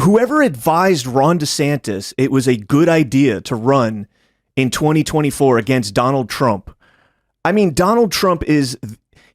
whoever advised Ron DeSantis it was a good idea to run in 2024 against Donald Trump. I mean, Donald Trump is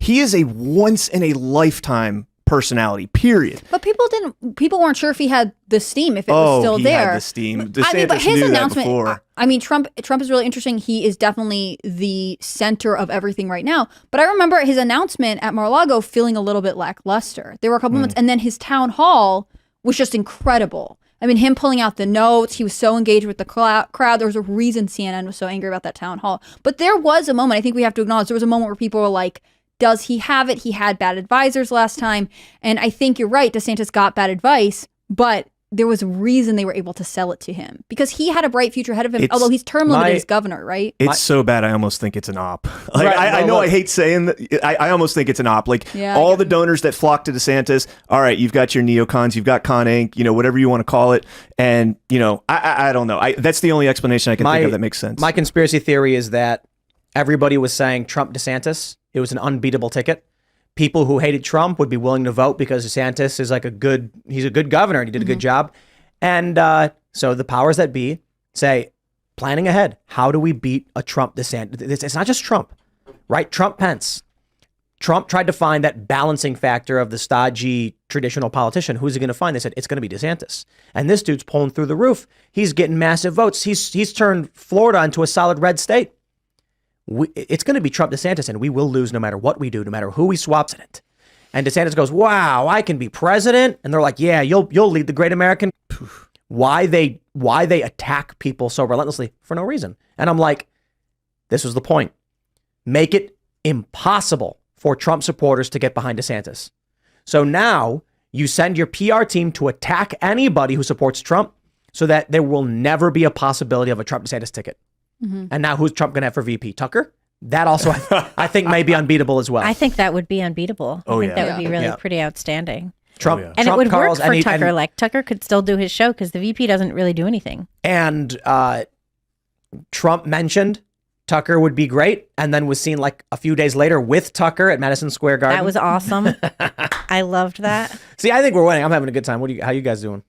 a once in a lifetime personality, period. But people weren't sure if he had the steam, if it was still there. He had the steam. DeSantis but his knew announcement, that before. I mean, Trump is really interesting. He is definitely the center of everything right now. But I remember his announcement at Mar-a-Lago feeling a little bit lackluster. There were a couple months, and then his town hall was just incredible. I mean, him pulling out the notes, he was so engaged with the crowd. There was a reason CNN was so angry about that town hall. But there was a moment, I think we have to acknowledge, there was a moment where people were like, does he have it? He had bad advisors last time. And I think you're right, DeSantis got bad advice, but there was a reason they were able to sell it to him because he had a bright future ahead of him, although he's term limited as governor, right? It's so bad, I almost think it's an op. Like, I know I hate saying that. I almost think it's an op. Like all the donors that flock to DeSantis, all right, you've got your neocons, you've got Con Inc., whatever you want to call it. And, I don't know. That's the only explanation I can think of that makes sense. My conspiracy theory is that everybody was saying Trump DeSantis. It was an unbeatable ticket. People who hated Trump would be willing to vote because DeSantis is he's a good governor and he did a good job. And so the powers that be say, planning ahead, how do we beat a Trump DeSantis? It's not just Trump, right? Trump Pence. Trump tried to find that balancing factor of the stodgy traditional politician. Who's he going to find? They said, it's going to be DeSantis. And this dude's pulling through the roof. He's getting massive votes. He's turned Florida into a solid red state. It's going to be Trump DeSantis, and we will lose no matter what we do, no matter who he swaps in it. And DeSantis goes, wow, I can be president. And they're like, yeah, you'll lead the great American. Why they attack people so relentlessly for no reason. And I'm like, this was the point. Make it impossible for Trump supporters to get behind DeSantis. So now you send your PR team to attack anybody who supports Trump so that there will never be a possibility of a Trump DeSantis ticket. Mm-hmm. And now who's Trump going to have for VP? Tucker? That also, I think, may be unbeatable as well. I think that would be unbeatable. I think that would be really pretty outstanding. Trump, and Trump, it would work for Tucker. Like Tucker could still do his show because the VP doesn't really do anything. And Trump mentioned Tucker would be great, and then was seen like a few days later with Tucker at Madison Square Garden. That was awesome. I loved that. See, I think we're winning. I'm having a good time. How you guys doing?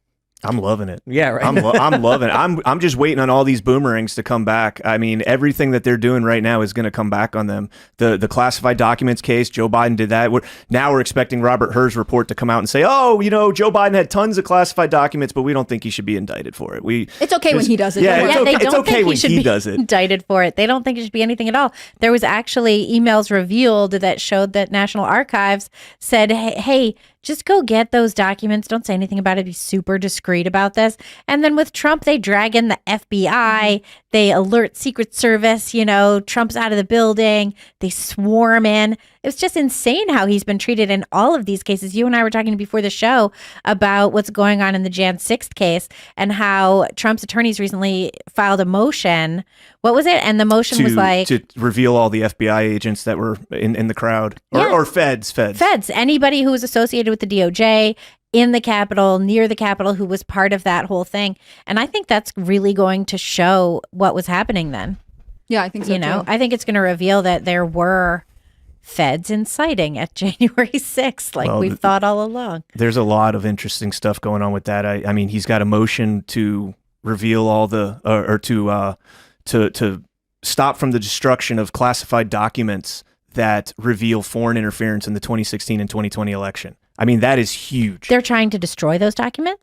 I'm loving it. Yeah, right. I'm loving it. I'm just waiting on all these boomerangs to come back. I mean, everything that they're doing right now is going to come back on them. The classified documents case, Joe Biden did that. We're expecting Robert Hur's report to come out and say, oh, Joe Biden had tons of classified documents, but we don't think he should be indicted for it. It's okay when he does it. Yeah, it's okay when he does it. Indicted for it. They don't think it should be anything at all. There was actually emails revealed that showed that National Archives said, hey, just go get those documents. Don't say anything about it. Be super discreet about this. And then with Trump, they drag in the FBI. They alert Secret Service. Trump's out of the building. They swarm in. It was just insane how he's been treated in all of these cases. You and I were talking before the show about what's going on in the Jan 6th case and how Trump's attorneys recently filed a motion. What was it? And the motion was like... to reveal all the FBI agents that were in the crowd. Or feds. Feds. Anybody who was associated with the DOJ in the Capitol, near the Capitol, who was part of that whole thing. And I think that's really going to show what was happening then. Yeah, I think so too. I think it's going to reveal that there were feds inciting at January 6th, like we've thought all along. There's a lot of interesting stuff going on with that. I mean, he's got a motion to reveal all the, to stop from the destruction of classified documents that reveal foreign interference in the 2016 and 2020 election. I mean, that is huge. They're trying to destroy those documents?